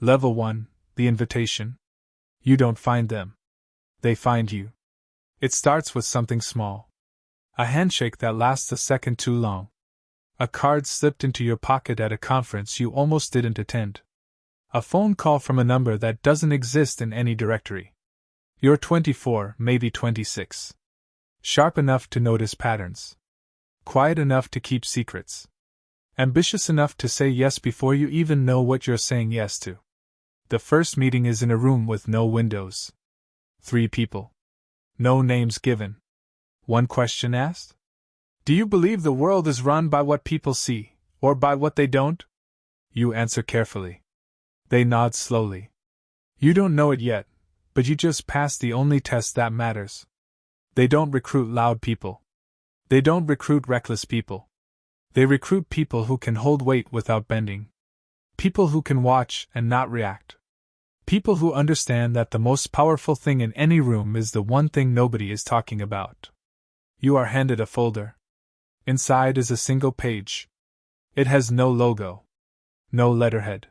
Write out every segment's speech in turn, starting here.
Level 1, the invitation. You don't find them. They find you. It starts with something small. A handshake that lasts a second too long. A card slipped into your pocket at a conference you almost didn't attend. A phone call from a number that doesn't exist in any directory. You're 24, maybe 26. Sharp enough to notice patterns. Quiet enough to keep secrets. Ambitious enough to say yes before you even know what you're saying yes to. The first meeting is in a room with no windows. 3 people. No names given. One question asked? Do you believe the world is run by what people see, or by what they don't? You answer carefully. They nod slowly. You don't know it yet, but you just passed the only test that matters. They don't recruit loud people. They don't recruit reckless people. They recruit people who can hold weight without bending. People who can watch and not react. People who understand that the most powerful thing in any room is the one thing nobody is talking about. You are handed a folder. Inside is a single page. It has no logo. No letterhead.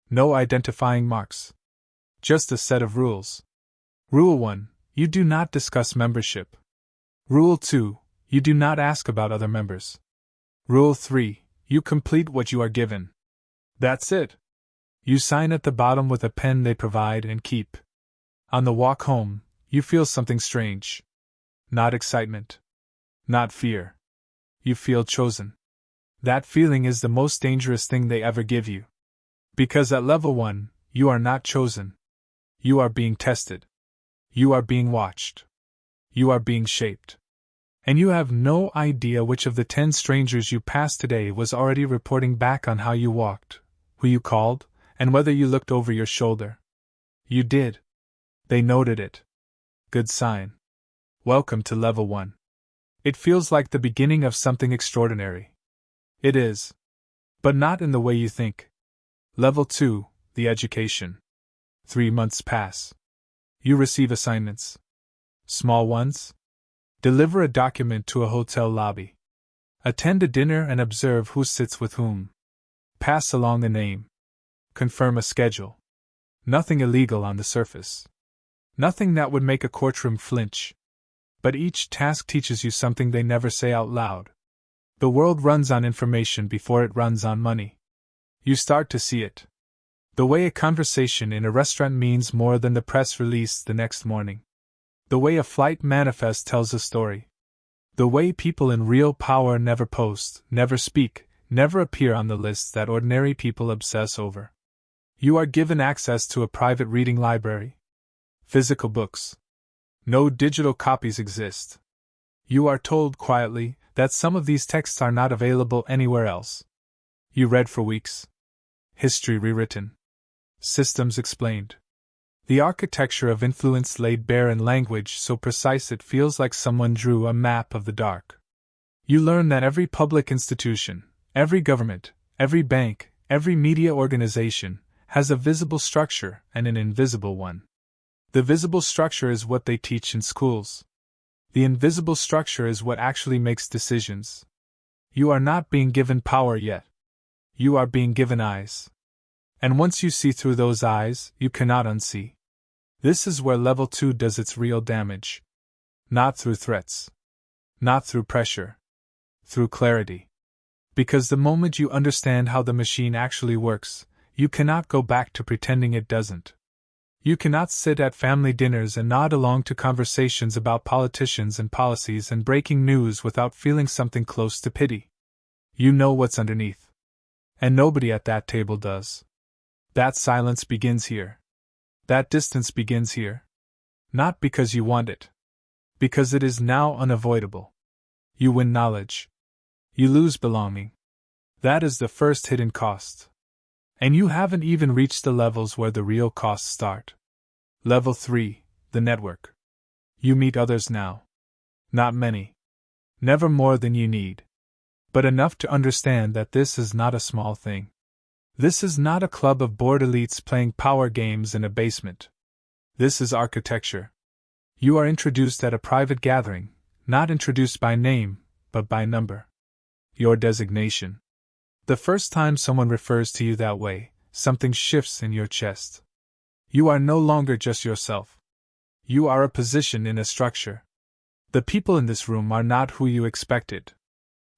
No identifying marks. Just a set of rules. Rule 1. You do not discuss membership. Rule 2. You do not ask about other members. Rule 3. You complete what you are given. That's it. You sign at the bottom with a pen they provide and keep. On the walk home, you feel something strange. Not excitement. Not fear. You feel chosen. That feeling is the most dangerous thing they ever give you. Because at level 1, you are not chosen. You are being tested. You are being watched. You are being shaped. And you have no idea which of the 10 strangers you passed today was already reporting back on how you walked, who you called, and whether you looked over your shoulder. You did. They noted it. Good sign. Welcome to level 1. It feels like the beginning of something extraordinary. It is. But not in the way you think. Level 2, the education. 3 months pass. You receive assignments. Small ones. Deliver a document to a hotel lobby. Attend a dinner and observe who sits with whom. Pass along a name. Confirm a schedule. Nothing illegal on the surface. Nothing that would make a courtroom flinch. But each task teaches you something they never say out loud. The world runs on information before it runs on money. You start to see it. The way a conversation in a restaurant means more than the press release the next morning. The way a flight manifest tells a story. The way people in real power never post, never speak, never appear on the lists that ordinary people obsess over. You are given access to a private reading library. Physical books. No digital copies exist. You are told quietly that some of these texts are not available anywhere else. You read for weeks. History rewritten. Systems explained. The architecture of influence laid bare in language so precise it feels like someone drew a map of the dark. You learn that every public institution, every government, every bank, every media organization, has a visible structure and an invisible one. The visible structure is what they teach in schools. The invisible structure is what actually makes decisions. You are not being given power yet. You are being given eyes. And once you see through those eyes, you cannot unsee. This is where level 2 does its real damage. Not through threats. Not through pressure. Through clarity. Because the moment you understand how the machine actually works, you cannot go back to pretending it doesn't. You cannot sit at family dinners and nod along to conversations about politicians and policies and breaking news without feeling something close to pity. You know what's underneath. And nobody at that table does. That silence begins here. That distance begins here. Not because you want it. Because it is now unavoidable. You win knowledge. You lose belonging. That is the first hidden cost. And you haven't even reached the levels where the real costs start. Level 3, the network. You meet others now. Not many. Never more than you need. But enough to understand that this is not a small thing. This is not a club of bored elites playing power games in a basement. This is architecture. You are introduced at a private gathering, not introduced by name, but by number. Your designation. The first time someone refers to you that way, something shifts in your chest. You are no longer just yourself. You are a position in a structure. The people in this room are not who you expected.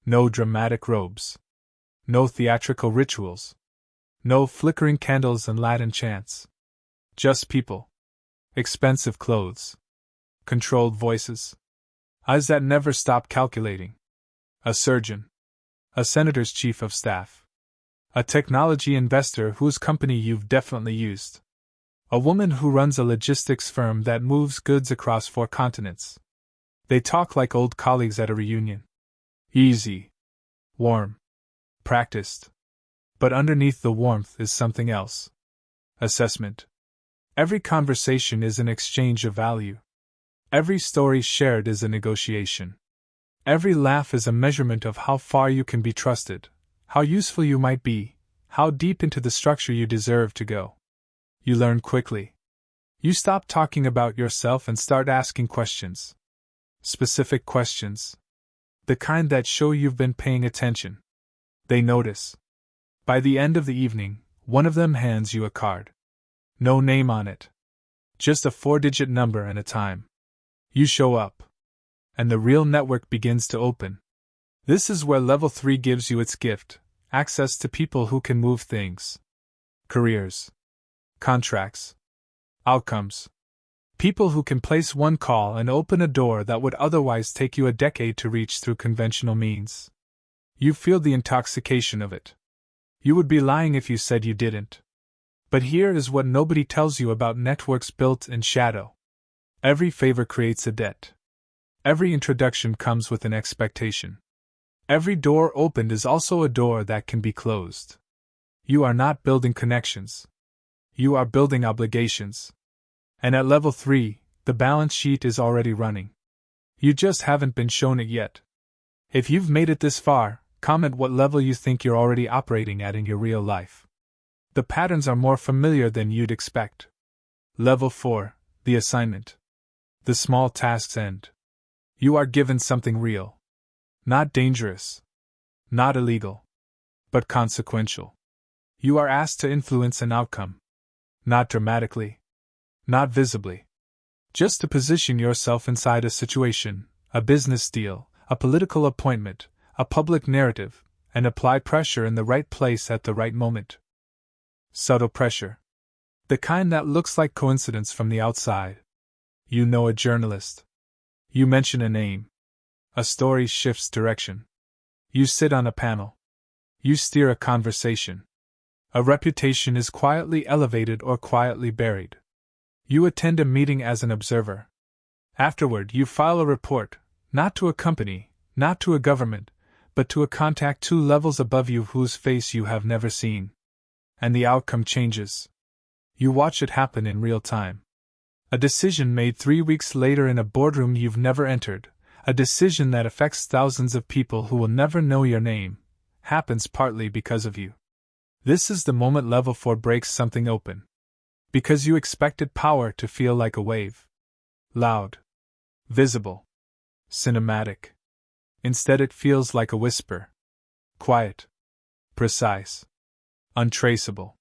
No dramatic robes. No theatrical rituals. No flickering candles and Latin chants. Just people. Expensive clothes. Controlled voices. Eyes that never stop calculating. A surgeon. A senator's chief of staff. A technology investor whose company you've definitely used. A woman who runs a logistics firm that moves goods across 4 continents. They talk like old colleagues at a reunion. Easy. Warm. Practiced. But underneath the warmth is something else. Assessment. Every conversation is an exchange of value. Every story shared is a negotiation. Every laugh is a measurement of how far you can be trusted, how useful you might be, how deep into the structure you deserve to go. You learn quickly. You stop talking about yourself and start asking questions. Specific questions. The kind that show you've been paying attention. They notice. By the end of the evening, one of them hands you a card. No name on it. Just a 4-digit number and a time. You show up. And the real network begins to open. This is where Level 3 gives you its gift, access to people who can move things. Careers. Contracts. Outcomes. People who can place one call and open a door that would otherwise take you a decade to reach through conventional means. You feel the intoxication of it. You would be lying if you said you didn't. But here is what nobody tells you about networks built in shadow. Every favor creates a debt. Every introduction comes with an expectation. Every door opened is also a door that can be closed. You are not building connections. You are building obligations. And at Level 3, the balance sheet is already running. You just haven't been shown it yet. If you've made it this far, comment what level you think you're already operating at in your real life. The patterns are more familiar than you'd expect. Level 4, the assignment. The small tasks end. You are given something real. Not dangerous. Not illegal. But consequential. You are asked to influence an outcome. Not dramatically. Not visibly. Just to position yourself inside a situation, a business deal, a political appointment, a public narrative, and apply pressure in the right place at the right moment. Subtle pressure. The kind that looks like coincidence from the outside. You know a journalist. You mention a name. A story shifts direction. You sit on a panel. You steer a conversation. A reputation is quietly elevated or quietly buried. You attend a meeting as an observer. Afterward, you file a report, not to a company, not to a government, but to a contact 2 levels above you whose face you have never seen. And the outcome changes. You watch it happen in real time. A decision made 3 weeks later in a boardroom you've never entered, a decision that affects thousands of people who will never know your name, happens partly because of you. This is the moment Level 4 breaks something open. Because you expected power to feel like a wave. Loud. Visible. Cinematic. Instead it feels like a whisper. Quiet. Precise. Untraceable.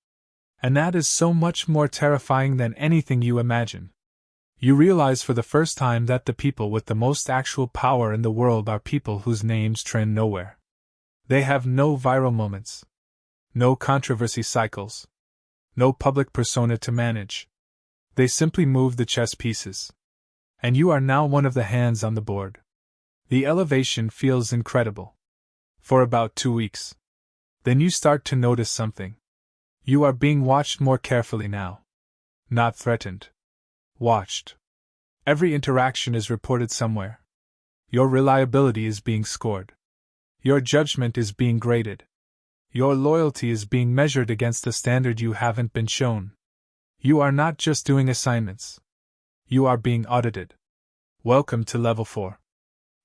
And that is so much more terrifying than anything you imagine. You realize for the first time that the people with the most actual power in the world are people whose names trend nowhere. They have no viral moments. No controversy cycles. No public persona to manage. They simply move the chess pieces. And you are now one of the hands on the board. The elevation feels incredible. For about 2 weeks. Then you start to notice something. You are being watched more carefully now. Not threatened. Watched. Every interaction is reported somewhere. Your reliability is being scored. Your judgment is being graded. Your loyalty is being measured against a standard you haven't been shown. You are not just doing assignments. You are being audited. Welcome to Level 4.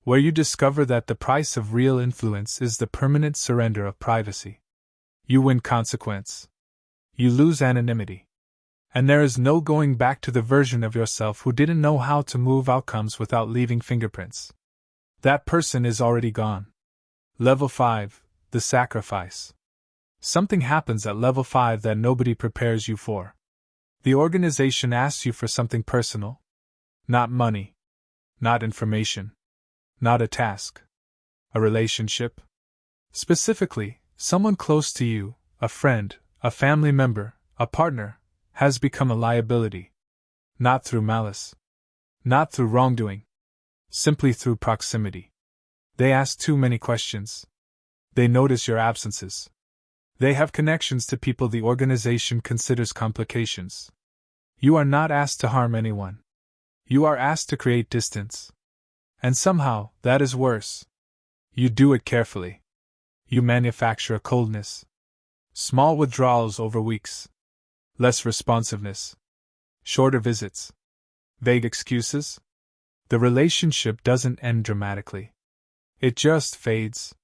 Where you discover that the price of real influence is the permanent surrender of privacy. You win consequence. You lose anonymity. And there is no going back to the version of yourself who didn't know how to move outcomes without leaving fingerprints. That person is already gone. Level 5, the sacrifice. Something happens at level 5 that nobody prepares you for. The organization asks you for something personal. Not money. Not information. Not a task. A relationship. Specifically, someone close to you, a friend, a family member, a partner, has become a liability. Not through malice. Not through wrongdoing. Simply through proximity. They ask too many questions. They notice your absences. They have connections to people the organization considers complications. You are not asked to harm anyone. You are asked to create distance. And somehow, that is worse. You do it carefully. You manufacture a coldness. Small withdrawals over weeks. Less responsiveness. Shorter visits. Vague excuses. The relationship doesn't end dramatically. It just fades.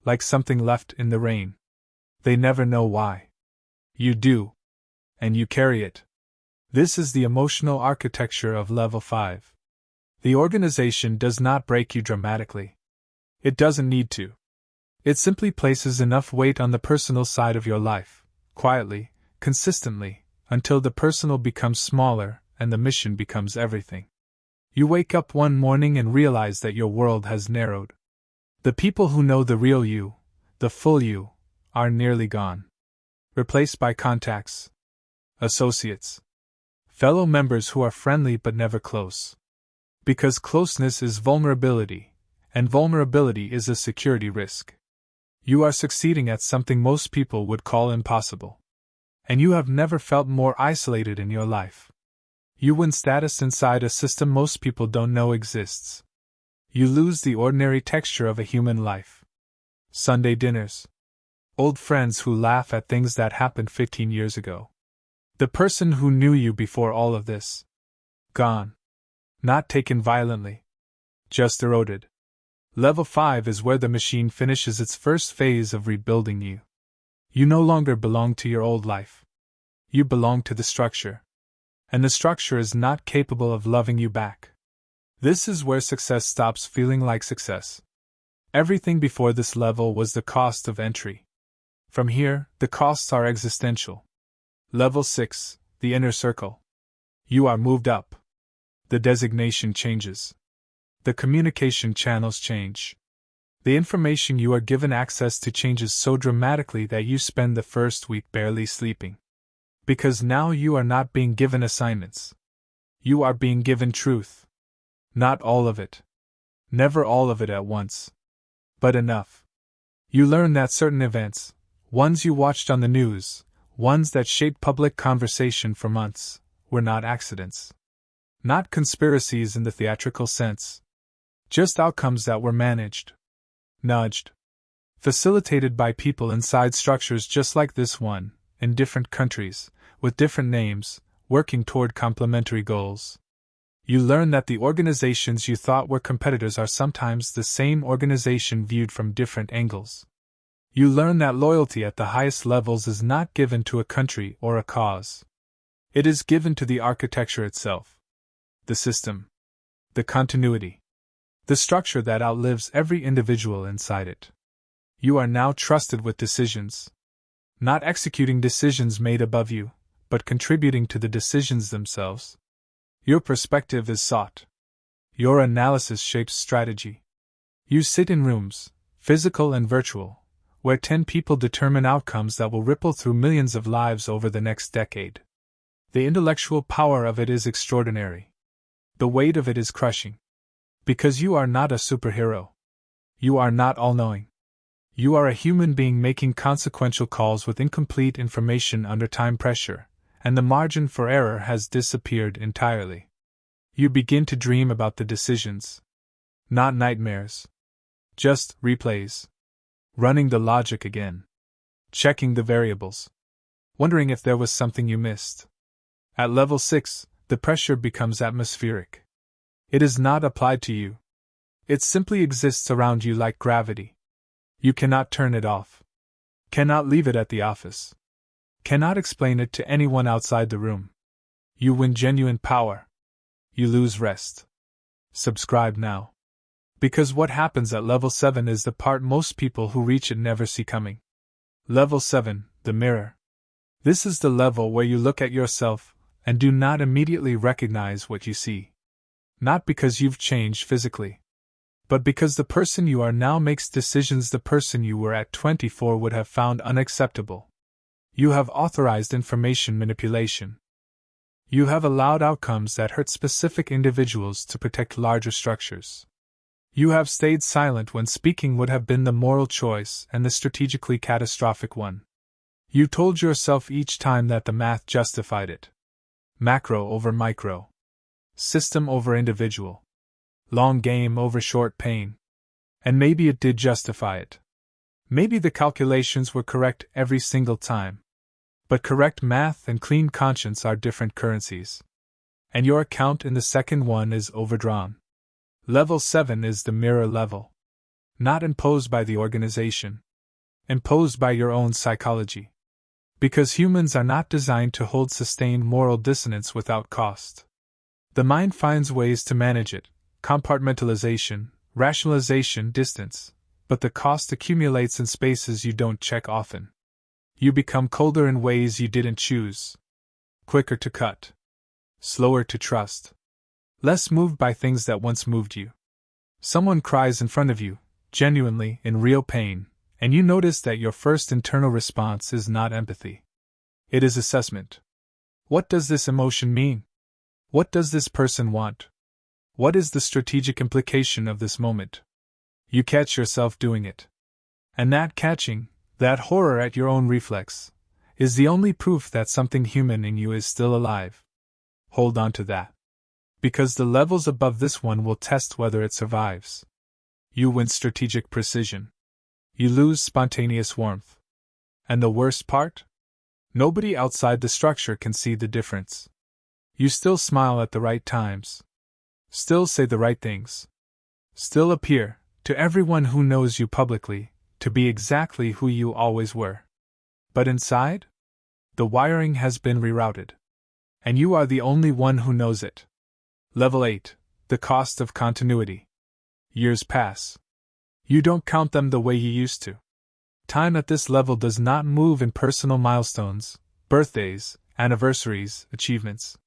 Like something left in the rain. They never know why. You do. And you carry it. This is the emotional architecture of level 5. The organization does not break you dramatically. It doesn't need to. It simply places enough weight on the personal side of your life, quietly, consistently, until the personal becomes smaller and the mission becomes everything. You wake up one morning and realize that your world has narrowed. The people who know the real you, the full you, are nearly gone. Replaced by contacts, associates, fellow members who are friendly but never close. Because closeness is vulnerability, and vulnerability is a security risk. You are succeeding at something most people would call impossible. And you have never felt more isolated in your life. You win status inside a system most people don't know exists. You lose the ordinary texture of a human life. Sunday dinners. Old friends who laugh at things that happened 15 years ago. The person who knew you before all of this. Gone. Not taken violently. Just eroded. Level 5 is where the machine finishes its first phase of rebuilding you. You no longer belong to your old life. You belong to the structure. And the structure is not capable of loving you back. This is where success stops feeling like success. Everything before this level was the cost of entry. From here, the costs are existential. Level 6, the inner circle. You are moved up. The designation changes. The communication channels change. The information you are given access to changes so dramatically that you spend the first week barely sleeping. Because now you are not being given assignments. You are being given truth. Not all of it. Never all of it at once. But enough. You learn that certain events, ones you watched on the news, ones that shaped public conversation for months, were not accidents. Not conspiracies in the theatrical sense. Just outcomes that were managed. Nudged. Facilitated by people inside structures just like this one, in different countries, with different names, working toward complementary goals. You learn that the organizations you thought were competitors are sometimes the same organization viewed from different angles. You learn that loyalty at the highest levels is not given to a country or a cause. It is given to the architecture itself. The system. The continuity. The structure that outlives every individual inside it. You are now trusted with decisions. Not executing decisions made above you, but contributing to the decisions themselves. Your perspective is sought. Your analysis shapes strategy. You sit in rooms, physical and virtual, where 10 people determine outcomes that will ripple through millions of lives over the next decade. The intellectual power of it is extraordinary. The weight of it is crushing. Because you are not a superhero. You are not all-knowing. You are a human being making consequential calls with incomplete information under time pressure, and the margin for error has disappeared entirely. You begin to dream about the decisions. Not nightmares. Just replays. Running the logic again. Checking the variables. Wondering if there was something you missed. At level 6, the pressure becomes atmospheric. It is not applied to you. It simply exists around you like gravity. You cannot turn it off. Cannot leave it at the office. Cannot explain it to anyone outside the room. You win genuine power. You lose rest. Subscribe now. Because what happens at level 7 is the part most people who reach it never see coming. Level 7, the mirror. This is the level where you look at yourself and do not immediately recognize what you see. Not because you've changed physically, but because the person you are now makes decisions the person you were at 24 would have found unacceptable. You have authorized information manipulation. You have allowed outcomes that hurt specific individuals to protect larger structures. You have stayed silent when speaking would have been the moral choice and the strategically catastrophic one. You told yourself each time that the math justified it. Macro over micro. System over individual. Long game over short pain. And maybe it did justify it. Maybe the calculations were correct every single time. But correct math and clean conscience are different currencies. And your account in the second one is overdrawn. Level 7 is the mirror level. Not imposed by the organization. Imposed by your own psychology. Because humans are not designed to hold sustained moral dissonance without cost. The mind finds ways to manage it, compartmentalization, rationalization, distance, but the cost accumulates in spaces you don't check often. You become colder in ways you didn't choose. Quicker to cut. Slower to trust. Less moved by things that once moved you. Someone cries in front of you, genuinely, in real pain, and you notice that your first internal response is not empathy. It is assessment. What does this emotion mean? What does this person want? What is the strategic implication of this moment? You catch yourself doing it. And that catching, that horror at your own reflex, is the only proof that something human in you is still alive. Hold on to that. Because the levels above this one will test whether it survives. You win strategic precision. You lose spontaneous warmth. And the worst part? Nobody outside the structure can see the difference. You still smile at the right times. Still say the right things. Still appear, to everyone who knows you publicly, to be exactly who you always were. But inside? The wiring has been rerouted. And you are the only one who knows it. Level 8, the cost of continuity. Years pass. You don't count them the way you used to. Time at this level does not move in personal milestones, birthdays, anniversaries, achievements.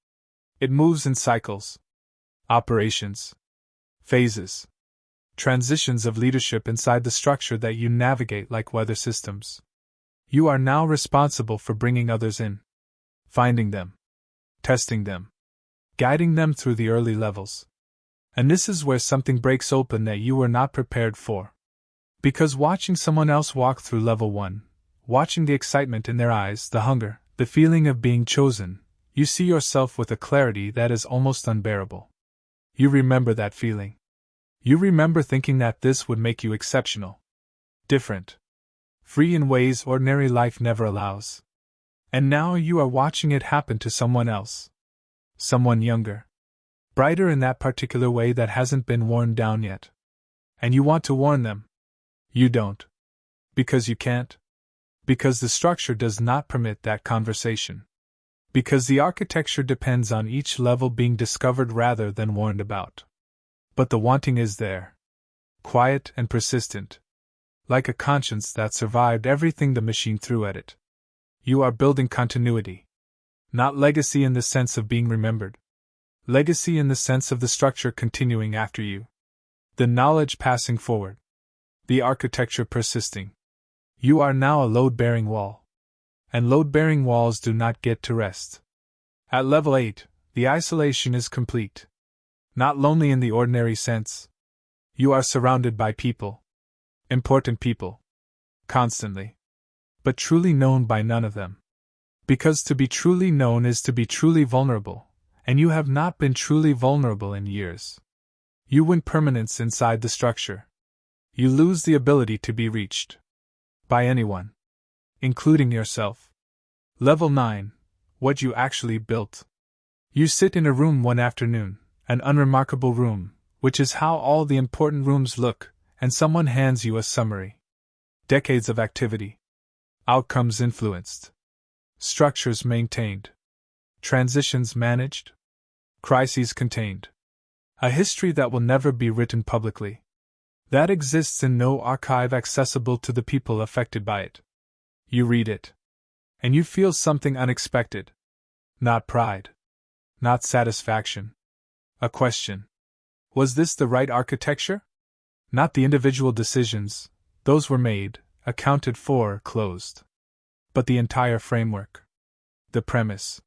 It moves in cycles. Operations. Phases. Transitions of leadership inside the structure that you navigate like weather systems. You are now responsible for bringing others in. Finding them. Testing them. Guiding them through the early levels. And this is where something breaks open that you were not prepared for. Because watching someone else walk through level 1, watching the excitement in their eyes, the hunger, the feeling of being chosen, you see yourself with a clarity that is almost unbearable. You remember that feeling. You remember thinking that this would make you exceptional. Different. Free in ways ordinary life never allows. And now you are watching it happen to someone else. Someone younger. Brighter in that particular way that hasn't been worn down yet. And you want to warn them. You don't. Because you can't. Because the structure does not permit that conversation. Because the architecture depends on each level being discovered rather than warned about. But the wanting is there. Quiet and persistent. Like a conscience that survived everything the machine threw at it. You are building continuity. Not legacy in the sense of being remembered. Legacy in the sense of the structure continuing after you. The knowledge passing forward. The architecture persisting. You are now a load-bearing wall. And load-bearing walls do not get to rest. At level 8, the isolation is complete. Not lonely in the ordinary sense. You are surrounded by people. Important people. Constantly. But truly known by none of them. Because to be truly known is to be truly vulnerable, and you have not been truly vulnerable in years. You win permanence inside the structure. You lose the ability to be reached. By anyone. Including yourself. Level 9, what you actually built. You sit in a room one afternoon, an unremarkable room, which is how all the important rooms look, and someone hands you a summary. Decades of activity. Outcomes influenced. Structures maintained. Transitions managed. Crises contained. A history that will never be written publicly. That exists in no archive accessible to the people affected by it. You read it. And you feel something unexpected. Not pride. Not satisfaction. A question. Was this the right architecture? Not the individual decisions, those were made, accounted for, closed. But the entire framework. The premise.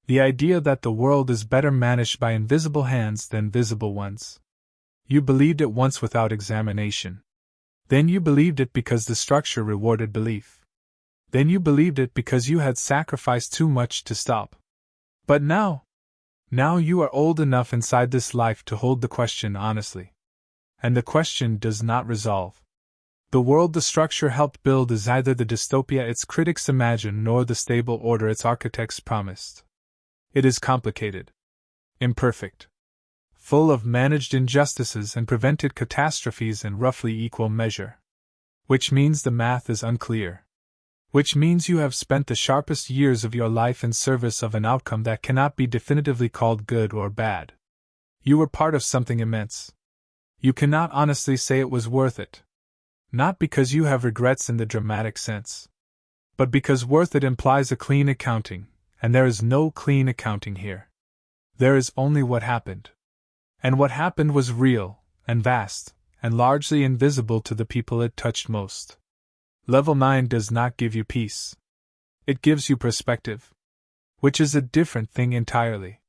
The idea that the world is better managed by invisible hands than visible ones. You believed it once without examination. Then you believed it because the structure rewarded belief. Then you believed it because you had sacrificed too much to stop. But now you are old enough inside this life to hold the question honestly. And the question does not resolve. The world the structure helped build is either the dystopia its critics imagined nor the stable order its architects promised. It is complicated. Imperfect. Full of managed injustices and prevented catastrophes in roughly equal measure. Which means the math is unclear. Which means you have spent the sharpest years of your life in service of an outcome that cannot be definitively called good or bad. You were part of something immense. You cannot honestly say it was worth it. Not because you have regrets in the dramatic sense. But because worth it implies a clean accounting, and there is no clean accounting here. There is only what happened. And what happened was real, and vast, and largely invisible to the people it touched most. Level 9 does not give you peace. It gives you perspective. Which is a different thing entirely.